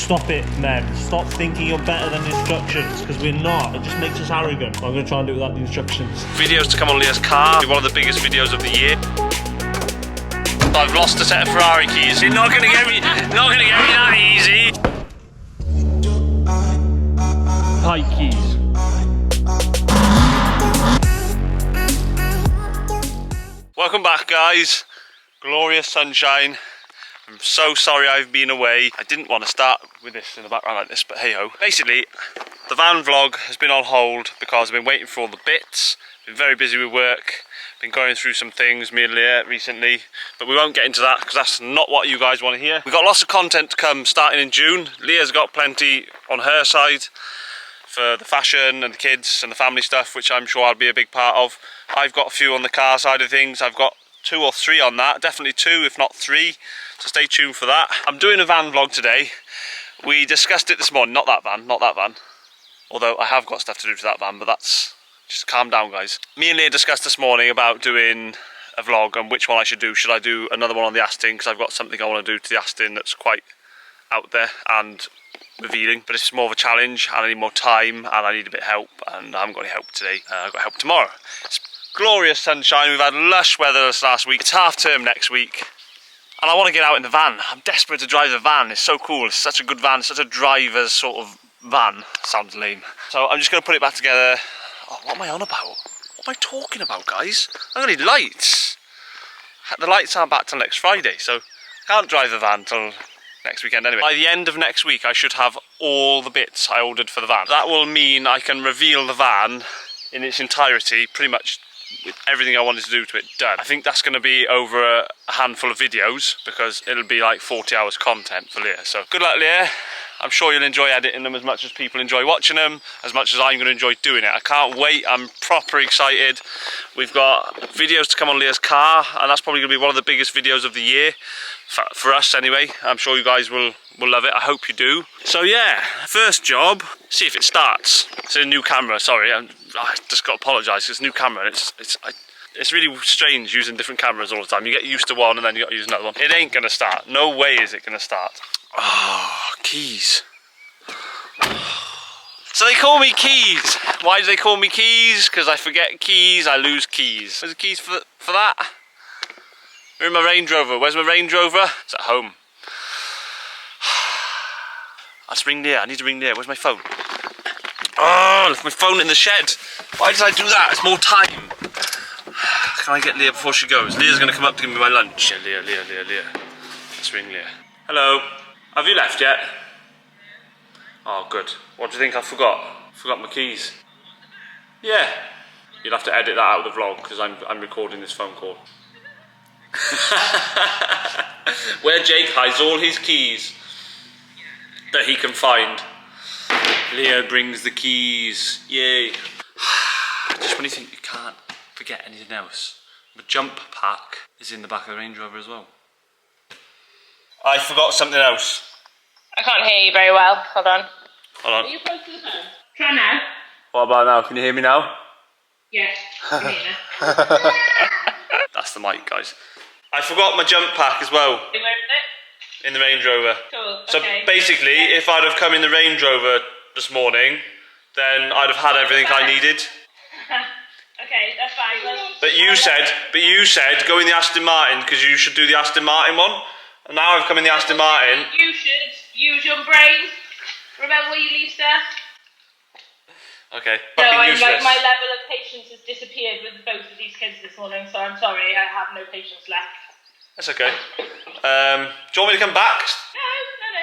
Stop it, men. Stop thinking you're better than the instructions, because we're not. It just makes us arrogant. I'm going to try and do it without the instructions. Videos to come on Leah's car. One of the biggest videos of the year. I've lost a set of Ferrari keys. You're not going to get me that easy. Tight keys. Welcome back, guys. Glorious sunshine. I'm so sorry I've been away. I didn't want to start with this in the background like this, but hey ho. Basically, the van vlog has been on hold because I've been waiting for all the bits. Been very busy with work. Been going through some things, me and Leah, recently. But we won't get into that because that's not what you guys want to hear. We've got lots of content to come starting in June. Leah's got plenty on her side for the fashion and the kids and the family stuff, which I'm sure I'll be a big part of. I've got a few on the car side of things. I've got 2 or 3 on that, definitely 2 if not 3, so stay tuned for that. I'm doing a van vlog today. We discussed it this morning, not that van, although I have got stuff to do to that van, but that's, just calm down guys. Me and Leah discussed this morning about doing a vlog and which one I should do. Should I do another one on the Aston, because I've got something I want to do to the Aston that's quite out there and revealing, but it's more of a challenge and I need more time and I need a bit of help, and I haven't got any help today. I've got help tomorrow. It's glorious sunshine. We've had lush weather this last week. It's half term next week and I want to get out in the van. I'm desperate to drive the van. It's so cool. It's such a good van. It's such a driver's sort of van. Sounds lame. So I'm just going to put it back together. Oh, what am I on about? What am I talking about, guys? I'm going to need lights. The lights aren't back till next Friday, so I can't drive the van till next weekend anyway. By the end of next week I should have all the bits I ordered for the van. That will mean I can reveal the van in its entirety, pretty much with everything I wanted to do to it done. I think that's going to be over a handful of videos because it'll be like 40 hours content for Leah. So good luck, Leah. I'm sure you'll enjoy editing them as much as people enjoy watching them, as much as I'm going to enjoy doing it. I can't wait. I'm proper excited. We've got videos to come on Leah's car, and that's probably going to be one of the biggest videos of the year for us anyway. I'm sure you guys will love it. I hope you do. So yeah, first job, see if it starts. It's a new camera, sorry. I just got to apologise. It's a new camera. It's really strange using different cameras all the time. You get used to one and then you got to use another one. It ain't going to start. No way is it going to start. Oh, keys. So they call me Keys. Why do they call me Keys? Because I forget keys, I lose keys. Where's the keys for that? They're in my Range Rover. Where's my Range Rover? It's at home. Let's ring Leah. I need to ring Leah. Where's my phone? Oh, I left my phone in the shed. Why did I do that? It's more time. Can I get Leah before she goes? Leah's going to come up to give me my lunch. Yeah, Leah. Let's ring Leah. Hello. Have you left yet? Oh, good. What do you think I forgot? Forgot my keys. Yeah. You'll have to edit that out of the vlog because I'm recording this phone call. Where Jake hides all his keys that he can find. Leah brings the keys. Yay. Just when you think you can't forget anything else, the jump pack is in the back of the Range Rover as well. I forgot something else. I can't hear you very well. Hold on. Hold on. Are you close to the phone? Try now. What about now? Can you hear me now? Yes. I can hear you now. That's the mic, guys. I forgot my jump pack as well. Where is it? In the Range Rover. Cool. So okay. basically, if I'd have come in the Range Rover this morning, then I'd have had everything I needed. Okay, that's fine. But you said go in the Aston Martin because you should do the Aston Martin one. And now I've come in the Aston Martin. You should use your brain. Remember where you leave stuff? Okay. No, Fucking useless. my level of patience has disappeared with both of these kids this morning, so I'm sorry, I have no patience left. That's okay. Do you want me to come back? No,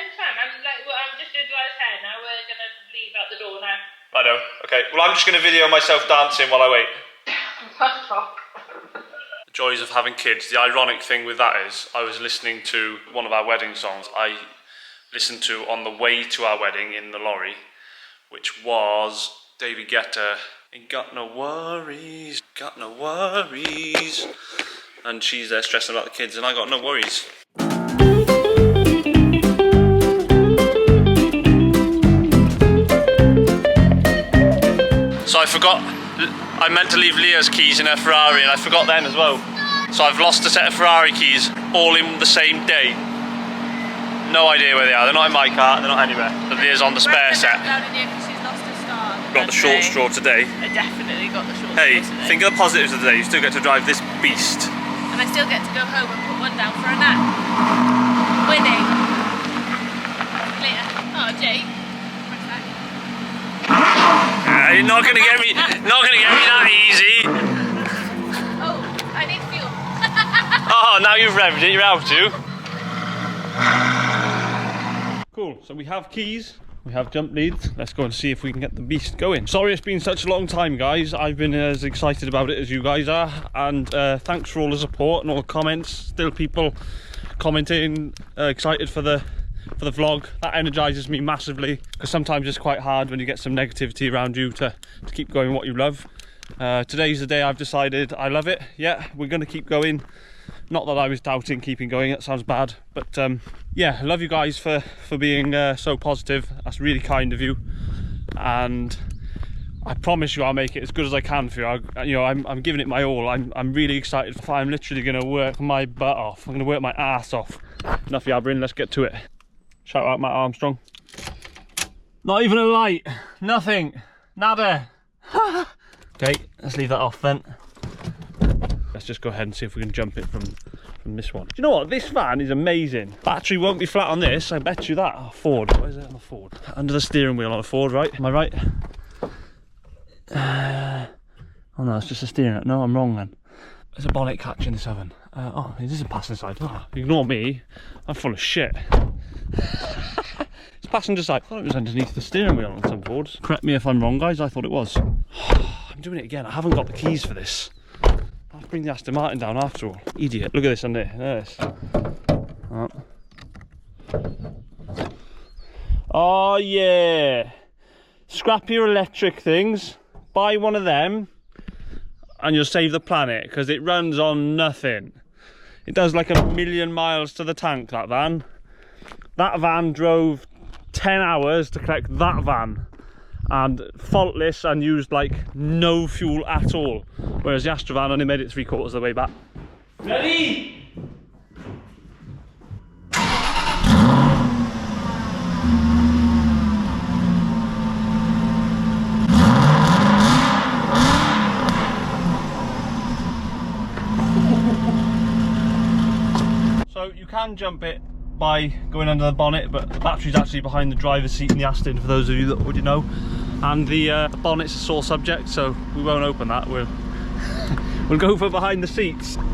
it's fine. I'm just doing what I said. Now we're gonna leave out the door now. I know. Okay. Well, I'm just going to video myself dancing while I wait. Fuck off. The joys of having kids. The ironic thing with that is, I was listening to one of our wedding songs. I listened to on the way to our wedding in the lorry, which was David Guetta. Ain't got no worries, got no worries. And she's there stressing about the kids, and I got no worries. So I forgot, I meant to leave Leah's keys in her Ferrari and I forgot them as well. So I've lost a set of Ferrari keys all in the same day. No idea where they are. They're not in my car. They're not anywhere. But Leah's on the spare set. Down in here because she's lost her star. Got the short straw today. I definitely got the short Hey, straw today. think of the positives of the day. You still get to drive this beast. And I still get to go home and put one down for a nap. Winning. Leah. Oh, Jake. You're not gonna get me. Not gonna get me that easy. Oh, I need fuel. Oh, now you've revved it. You're out to. Cool. So we have keys. We have jump leads. Let's go and see if we can get the beast going. Sorry it's been such a long time, guys. I've been as excited about it as you guys are, and thanks for all the support and all the comments. Still people commenting, excited for the vlog. That energizes me massively, because sometimes it's quite hard when you get some negativity around you to keep going what you love. Today's the day I've decided I love it. Yeah, we're going to keep going. Not that I was doubting keeping going, that sounds bad, but yeah, I love you guys for being so positive. That's really kind of you, and I promise you I'll make it as good as I can for you. I'm giving it my all. I'm really excited. I'm literally going to work my butt off. I'm going to work my ass off. Enough yabbering, let's get to it. Shout out Matt Armstrong. Not even a light, nothing, nada. Okay, let's leave that off then. Let's just go ahead and see if we can jump it from this one. Do you know what? This van is amazing. Battery won't be flat on this, I bet you that. Oh, Ford, what is it on a Ford? Under the steering wheel on a Ford, right? Am I right? Oh no, it's just a steering wheel. No, I'm wrong then. There's a bonnet catch in this oven. Oh, it isn't passenger side. Oh, ignore me, I'm full of shit. It's passenger side. I thought it was underneath the steering wheel on some Fords. Correct me if I'm wrong, guys, I thought it was. I'm doing it again, I haven't got the keys for this. I'll bring the Aston Martin down after all. Idiot. Look at this under there. Oh yeah. Scrap your electric things. Buy one of them and you'll save the planet, because it runs on nothing. It does like 1,000,000 miles to the tank, that van. That van drove 10 hours to collect that van, and faultless, and used like no fuel at all, whereas the Astra van only made it 3/4 of the way back. Ready? So you can jump it by going under the bonnet, but the battery's actually behind the driver's seat in the Aston, for those of you that already know. And the bonnet's a sore subject, so we won't open that. We'll go for behind the seats. There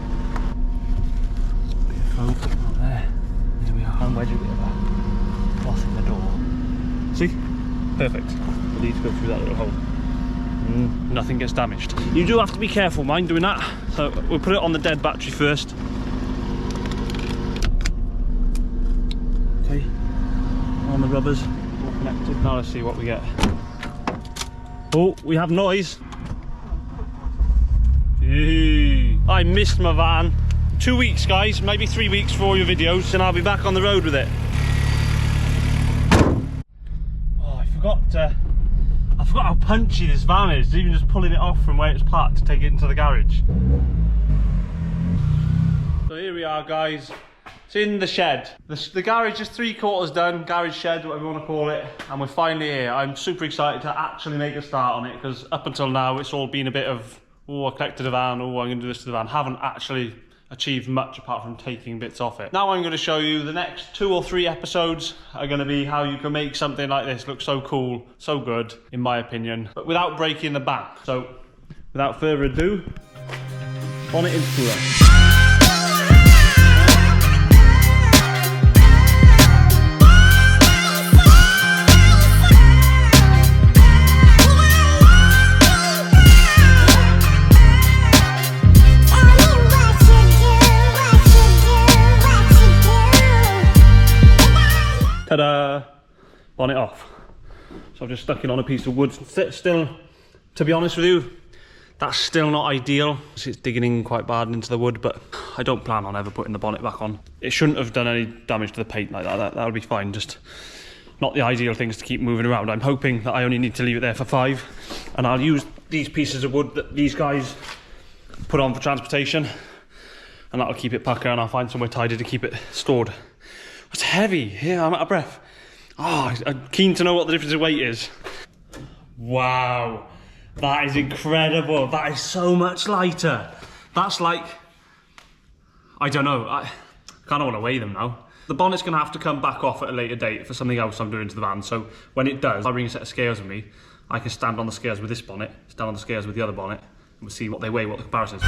we are. And wedge it there. Off in the door. See? Perfect. We need to go through that little hole. Nothing gets damaged. You do have to be careful, mind, doing that. So we'll put it on the dead battery first. Okay. On the rubbers, all connected. Now let's see what we get. Oh, we have noise. Eee. I missed my van. 2 weeks, guys, maybe 3 weeks for all your videos, and I'll be back on the road with it. Oh, I forgot how punchy this van is, even just pulling it off from where it's parked to take it into the garage. So here we are, guys. It's in the shed. The garage is 3/4 done, garage shed, whatever you want to call it, and we're finally here. I'm super excited to actually make a start on it, because up until now it's all been a bit of, oh, I collected a van, oh, I'm going to do this to the van. Haven't actually achieved much apart from taking bits off it. Now I'm going to show you the next 2 or 3 episodes are going to be how you can make something like this look so cool, so good, in my opinion, but without breaking the bank. So without further ado, Bonnet Intercooler. Ta-da! Bonnet off. So I've just stuck it on a piece of wood. Still, to be honest with you, that's still not ideal. It's digging in quite bad into the wood, but I don't plan on ever putting the bonnet back on. It shouldn't have done any damage to the paint like that. That would be fine. Just not the ideal things to keep moving around. I'm hoping that I only need to leave it there for 5, and I'll use these pieces of wood that these guys put on for transportation, and that'll keep it pucker, and I'll find somewhere tidy to keep it stored. It's heavy. Yeah, I'm out of breath. Oh, I'm keen to know what the difference in weight is. Wow, that is incredible. That is so much lighter. That's like, I don't know, I kind of want to weigh them now. The bonnet's going to have to come back off at a later date for something else I'm doing to the van. So when it does, I bring a set of scales with me. I can stand on the scales with this bonnet, stand on the scales with the other bonnet, and we'll see what they weigh, what the comparison is.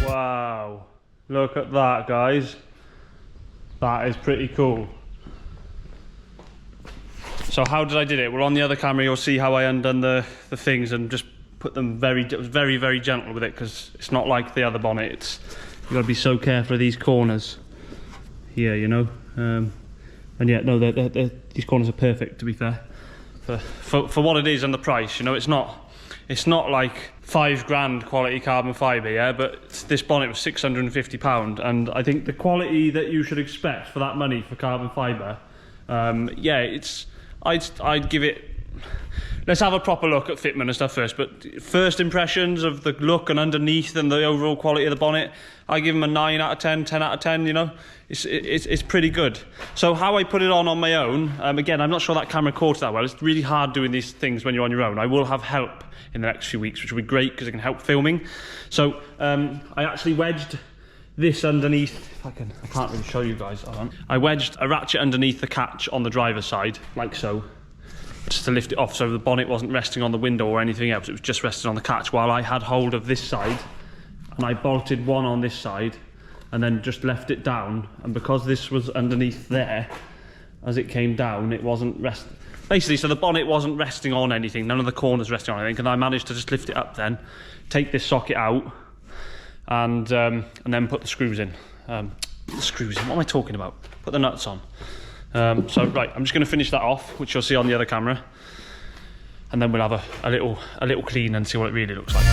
Wow, look at that, guys. That is pretty cool. So how did I do it? Well, on the other camera you'll see how I undone the things and just put them very gentle with it, because it's not like the other bonnet. You've got to be so careful of these corners here, you know. And yeah, no, these corners are perfect, to be fair, for what it is and the price. You know, it's not like £5 quality carbon fibre, yeah, but this bonnet was £650, and I think the quality that you should expect for that money for carbon fibre, yeah, I'd give it. Let's have a proper look at fitment and stuff first, but first impressions of the look and underneath and the overall quality of the bonnet, I give them a 9 out of 10, 10 out of 10, you know. It's pretty good. So how I put it on my own, again, I'm not sure that camera caught that well. It's really hard doing these things when you're on your own. I will have help in the next few weeks, which will be great because it can help filming. So I actually wedged this underneath. I can't really show you guys. Hold on. I wedged a ratchet underneath the catch on the driver's side, like so, just to lift it off so the bonnet wasn't resting on the window or anything else. It was just resting on the catch, while I had hold of this side and I bolted one on this side and then just left it down. And because this was underneath there, as it came down, it wasn't basically, so the bonnet wasn't resting on anything, none of the corners resting on anything, and I managed to just lift it up then, take this socket out, and then put the screws in. What am I talking about? Put the nuts on. So right, I'm just going to finish that off, which you'll see on the other camera, and then we'll have a little clean and see what it really looks like.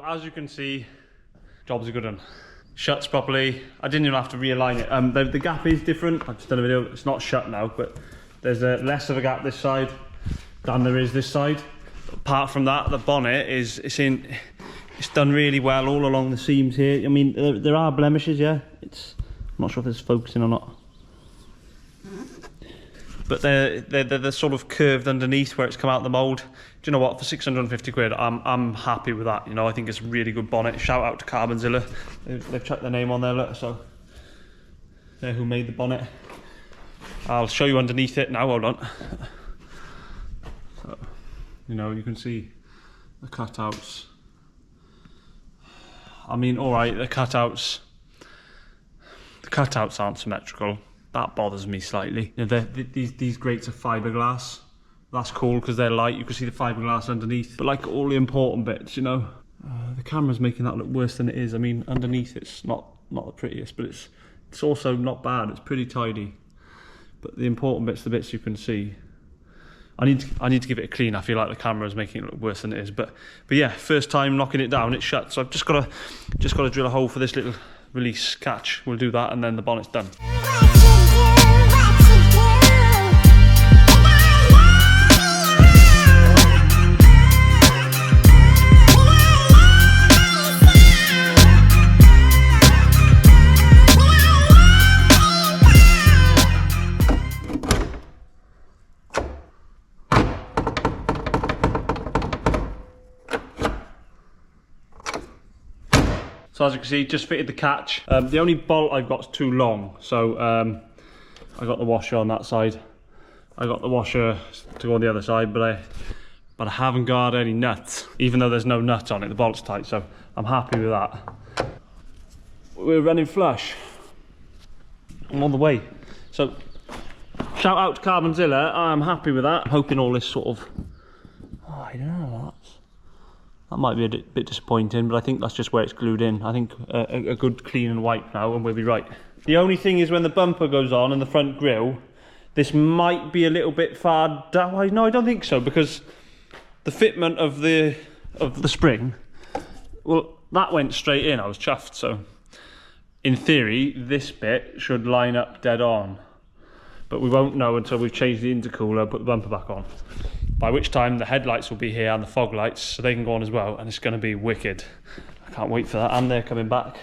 As you can see, job's a good one. Shuts properly. I didn't even have to realign it. The gap is different. I've just done a video. It's not shut now, but there's less of a gap this side than there is this side. Apart from that, the bonnet it's done really well all along the seams here. I mean, there are blemishes, yeah. I'm not sure if it's focusing or not, but they're sort of curved underneath where it's come out the mould. Do you know what? For 650 quid, I'm happy with that. You know, I think it's a really good bonnet. Shout out to Carbonzilla. They've chucked their name on there, look. So they're who made the bonnet. I'll show you underneath it now. Hold on. So, you know, you can see the cutouts. I mean, all right, the cutouts aren't symmetrical. That bothers me slightly. You know, these grates are fiberglass. That's cool because they're light. You can see the fiberglass underneath. But like all the important bits, you know, the camera's making that look worse than it is. I mean, underneath it's not the prettiest, but it's also not bad. It's pretty tidy. But the important bits, the bits you can see, I need to give it a clean. I feel like the camera's making it look worse than it is. But yeah, first time knocking it down, it's shut. So I've just got to drill a hole for this little release catch. We'll do that and then the bonnet's done. So as you can see, just fitted the catch. The only bolt I've got is too long, so I got the washer on that side. I got the washer to go on the other side, but I haven't got any nuts, even though there's no nut on it. The bolt's tight, so I'm happy with that. We're running flush. I'm on the way. So shout out to Carbonzilla. I'm happy with that. I'm hoping all this sort of, oh, I don't know, that might be a bit disappointing, but I think that's just where it's glued in. I think a good clean and wipe now and we'll be right. The only thing is when the bumper goes on and the front grille, this might be a little bit far down. No, I don't think so, because the fitment of the spring, well, that went straight in. I was chuffed, so in theory, this bit should line up dead on, but we won't know until we've changed the intercooler, put the bumper back on, by which time the headlights will be here and the fog lights, so they can go on as well, and it's going to be wicked. I can't wait for that. And they're coming back,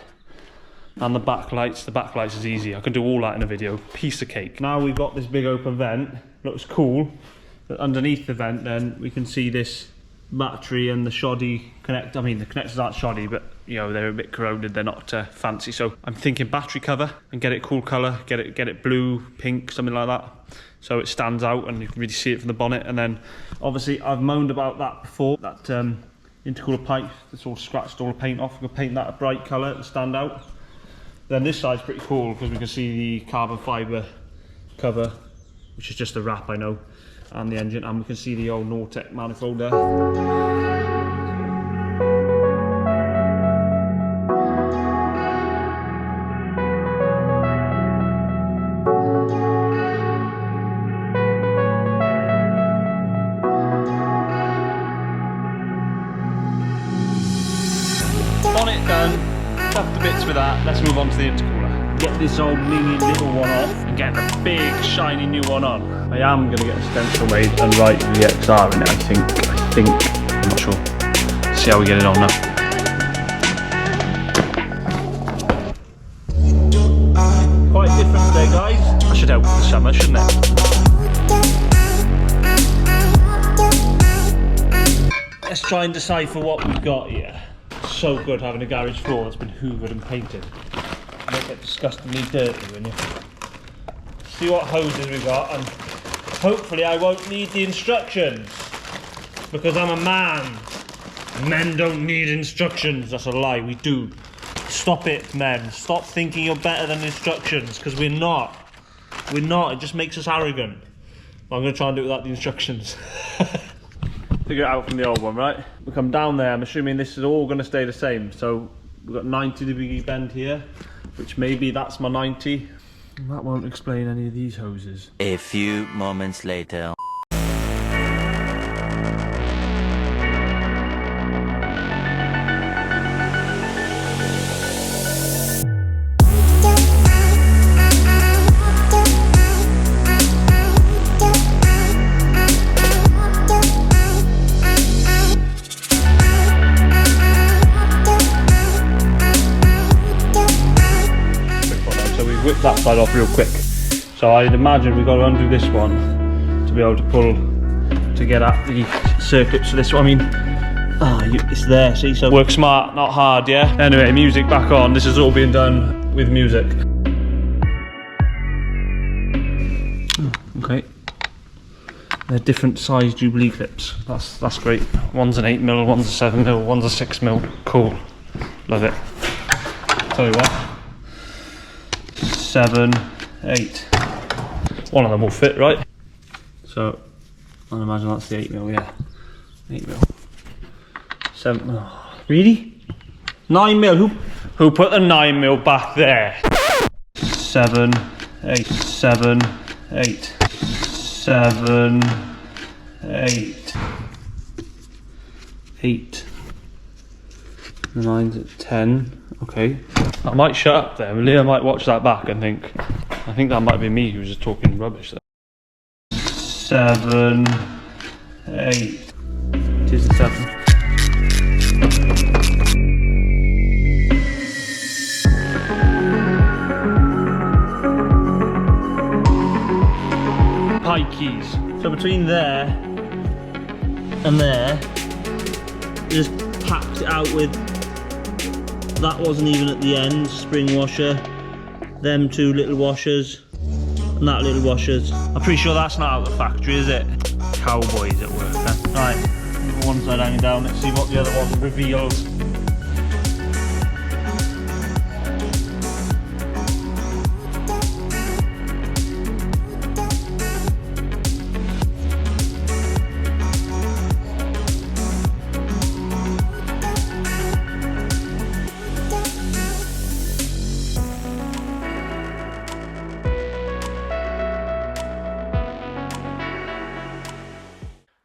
and the backlights is easy. I can do all that in a video, piece of cake. Now we've got this big open vent, looks cool, but underneath the vent then we can see this battery and the shoddy connect. I mean, the connectors aren't shoddy, but you know, they're a bit corroded, they're not fancy. So I'm thinking battery cover and get it cool colour, get it blue, pink, something like that, so it stands out and you can really see it from the bonnet. And then obviously I've moaned about that before, that intercooler pipe that's all scratched all the paint off. We can paint that a bright colour to stand out. Then this side's pretty cool because we can see the carbon fibre cover, which is just a wrap, I know, and the engine, and we can see the old Nortec manifold there. Bonnet done, chuffed the bits with that. Let's move on to the intercooler. Get this old mini little one off and get the big shiny new one on. I am going to get a stencil made and write VXR in it, I think, I'm not sure. See how we get it on now. Quite different today, guys. I should help with the summer, shouldn't it? Let's try and decipher what we've got here. So good having a garage floor that's been hoovered and painted. You don't get disgustingly dirty when you see what hoses we got, and hopefully I won't need the instructions because I'm a man. Men don't need instructions. That's a lie, we do. Stop it, men. Stop thinking you're better than instructions, because we're not. We're not. It just makes us arrogant. I'm going to try and do it without the instructions. Figure it out from the old one, right? We come down there, I'm assuming this is all going to stay the same. So we've got 90-degree bend here, which maybe that's my 90. That won't explain any of these hoses. A few moments later. Whip that side off real quick. So I'd imagine we've got to undo this one to be able to pull to get at the circuits for this one. I mean, it's there, see? So work smart, not hard, yeah? Anyway, music back on. This is all being done with music. Okay. They're different size Jubilee clips. That's great. One's an 8mm, one's a 7mm, one's a 6mm. Cool. Love it. Tell you what. 7, 8. One of them will fit, right? So I imagine that's the 8mm, yeah. 8mm. 7. Oh, really? 9mm. Who put the 9mm back there? 7, 8. 7, 8. 7, 8. 8. 9's at 10. Okay. I might shut up there. Leah might watch that back and think, I think that might be me who's just talking rubbish there. 7, 8. It is a 7. Pipe keys. So between there and there, just packed it out with That wasn't even at the end, spring washer. Them two little washers. And that little washers. I'm pretty sure that's not out of the factory, is it? Cowboys at work then. Right, one side hanging down, let's see what the other one reveals.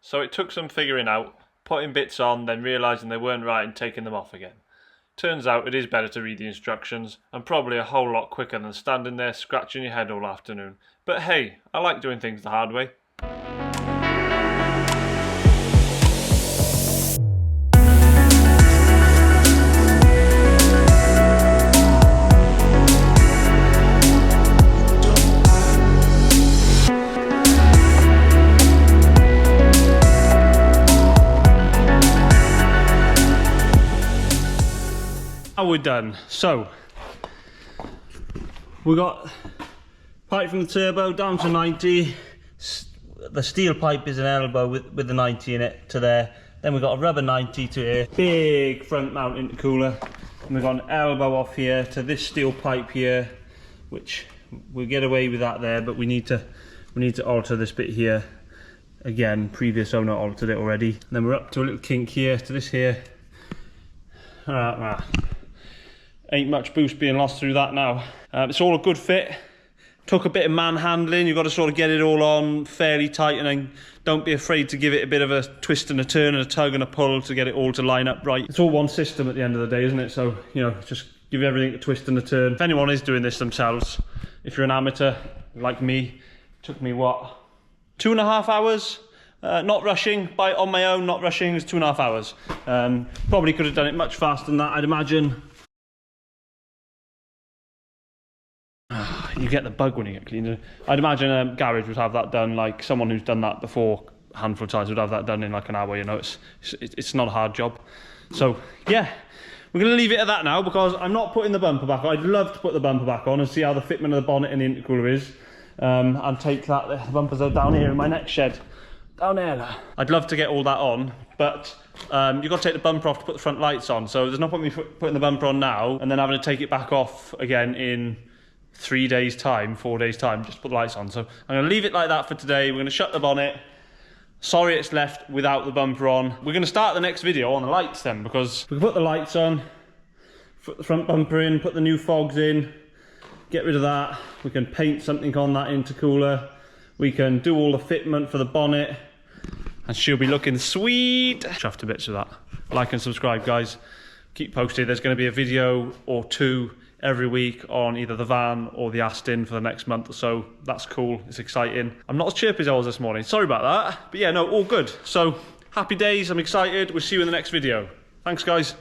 So it took some figuring out, putting bits on, then realising they weren't right and taking them off again. Turns out it is better to read the instructions, and probably a whole lot quicker than standing there scratching your head all afternoon. But hey, I like doing things the hard way. We're done. So we got pipe from the turbo down to 90. The steel pipe is an elbow with the 90 in it to there. Then we've got a rubber 90 to here. Big front mount intercooler. And we've got an elbow off here to this steel pipe here, which we'll get away with that there, but we need to alter this bit here. Again, previous owner altered it already. And then we're up to a little kink here to this here. Ain't much boost being lost through that now. It's all a good fit. Took a bit of manhandling. You've got to sort of get it all on fairly tight, and then don't be afraid to give it a bit of a twist and a turn and a tug and a pull to get it all to line up right. It's all one system at the end of the day, isn't it? So, you know, just give everything a twist and a turn. If anyone is doing this themselves, if you're an amateur like me, it took me what, 2.5 hours? Not rushing, on my own, not rushing, it was 2.5 hours. Probably could have done it much faster than that, I'd imagine. You get the bug when you get cleaned. I'd imagine a garage would have that done, like someone who's done that before a handful of times would have that done in like an hour, you know, it's not a hard job. So yeah, we're going to leave it at that now because I'm not putting the bumper back on. I'd love to put the bumper back on and see how the fitment of the bonnet and the intercooler is, and take that, the bumpers are down here in my next shed. Down there. I'd love to get all that on, but you've got to take the bumper off to put the front lights on, so there's no point in me putting the bumper on now and then having to take it back off again in 3 days time, 4 days time, just to put the lights on. So I'm going to leave it like that for today. We're going to shut the bonnet. Sorry it's left without the bumper on. We're going to start the next video on the lights then, because we can put the lights on, put the front bumper in, put the new fogs in, get rid of that. We can paint something on that intercooler. We can do all the fitment for the bonnet, and she'll be looking sweet. Chuffed to bits with that. Like and subscribe, guys. Keep posted. There's going to be a video or two every week on either the van or the Aston for the next month or so. That's cool. It's exciting. I'm not as chirpy as I was this morning. Sorry about that. But yeah, no, all good. So happy days. I'm excited. We'll see you in the next video. Thanks, guys.